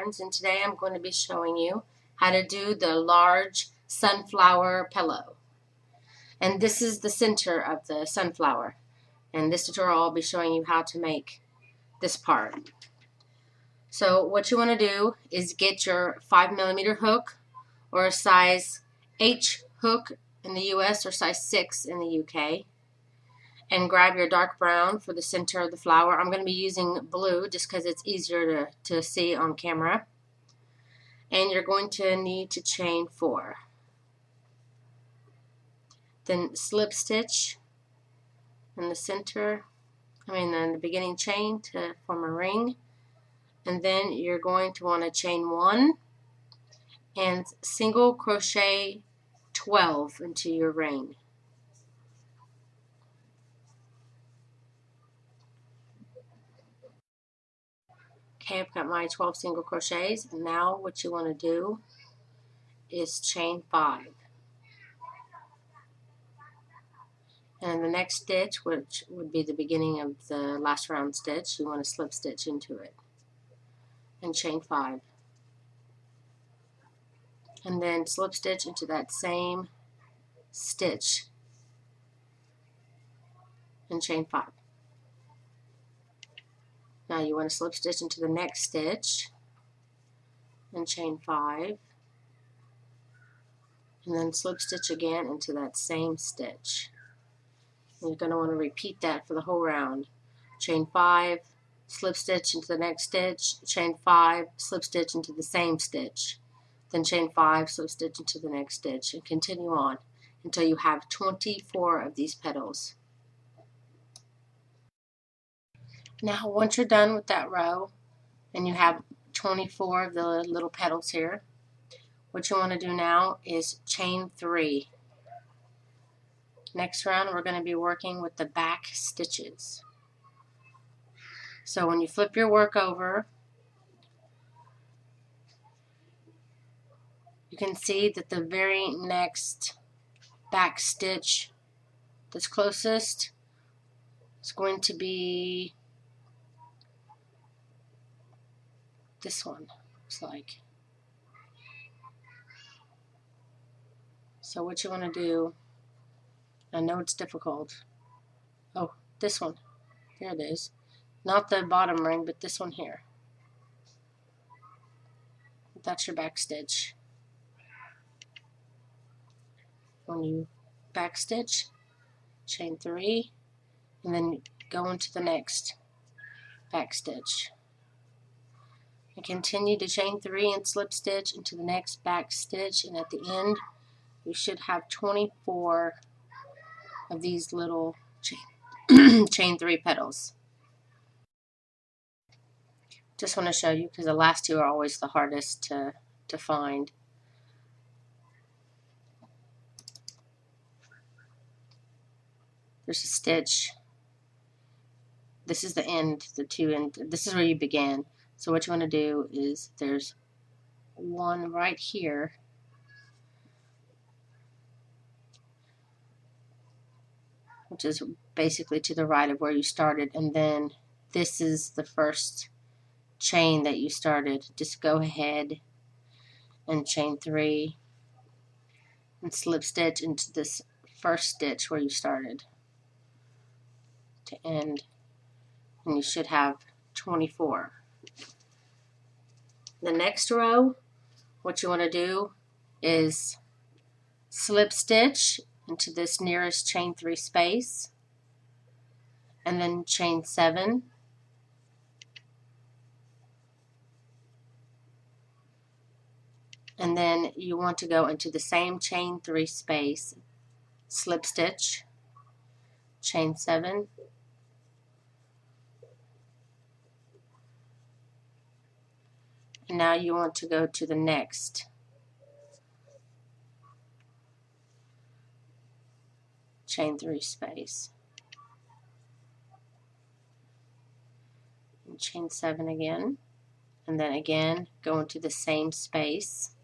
patterns, and today I'm going to be showing you how to do the large sunflower pillow. And this is the center of the sunflower. And this tutorial I'll be showing you how to make this part. So what you want to do is get your 5mm hook or a size H hook in the US or size 6 in the UK. And grab your dark brown for the center of the flower. I'm going to be using blue just because it's easier to see on camera. And you're going to need to chain 4. Then slip stitch in the center, in the beginning chain to form a ring. And then you're going to want to chain 1 and single crochet 12 into your ring. Okay, I've got my 12 single crochets, and now what you want to do is chain 5. And the next stitch, which would be the beginning of the last round stitch, you want to slip stitch into it and chain 5. And then slip stitch into that same stitch and chain 5. Now you want to slip stitch into the next stitch and chain 5, and then slip stitch again into that same stitch. And you're going to want to repeat that for the whole round. Chain 5, slip stitch into the next stitch, chain 5, slip stitch into the same stitch, then chain 5, slip stitch into the next stitch, and continue on until you have 24 of these petals. Now once you're done with that row and you have 24 of the little petals here, what you want to do now is chain 3. Next round we're going to be working with the back stitches. So when you flip your work over, you can see that the very next back stitch that's closest is going to be this one, looks like. So what you want to do, I know it's difficult. Oh, this one. There it is. Not the bottom ring, but this one here. That's your back stitch. When you back stitch, chain 3, and then go into the next back stitch. And continue to chain 3 and slip stitch into the next back stitch, and at the end you should have 24 of these little chain 3 petals. Just want to show you because the last two are always the hardest to find. There's a stitch. This is the end, the two end. This is where you began. So what you want to do is there's one right here. Which is basically to the right of where you started, and then this is the first chain that you started. Just go ahead and chain 3 and slip stitch into this first stitch where you started to end, and you should have 24. The next row, what you want to do is slip stitch into this nearest chain 3 space, and then chain 7, and then you want to go into the same chain 3 space, slip stitch, chain 7, and now you want to go to the next chain 3 space, and chain 7 again, and then again go into the same space,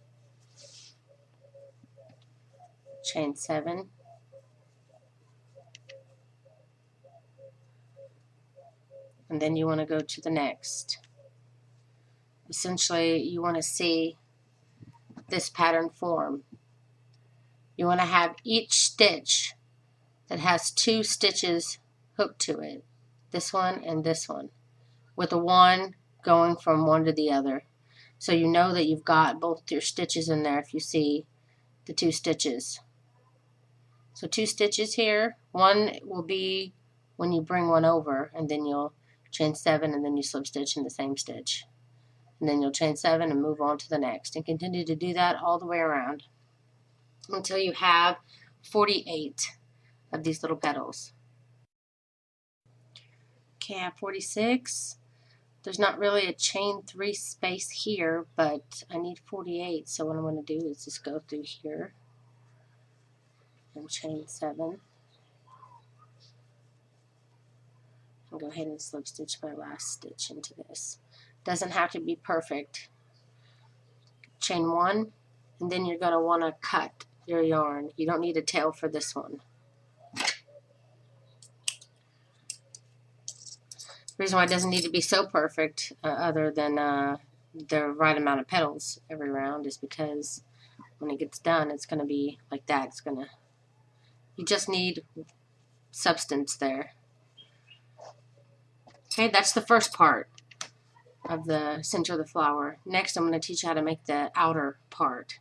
chain 7, and then you want to go to the next essentially you want to see this pattern form. You want to have each stitch that has 2 stitches hooked to it, this one and this one, with a 1 going from one to the other. So you know that you've got both your stitches in there if you see the 2 stitches. So 2 stitches here. 1 will be when you bring one over, and then you'll chain 7 and then you slip stitch in the same stitch. And then you'll chain 7 and move on to the next, and continue to do that all the way around until you have 48 of these little petals. Okay, I have 46. There's not really a chain 3 space here, but I need 48, so what I'm going to do is just go through here and chain 7 and go ahead and slip stitch my last stitch into this. Doesn't have to be perfect. Chain 1, and then you're going to want to cut your yarn. You don't need a tail for this one. The reason why it doesn't need to be so perfect, other than the right amount of petals every round, is because when it gets done, it's going to be like that. You just need substance there. Okay, that's the first part of the center of the flower. Next, I'm going to teach you how to make the outer part.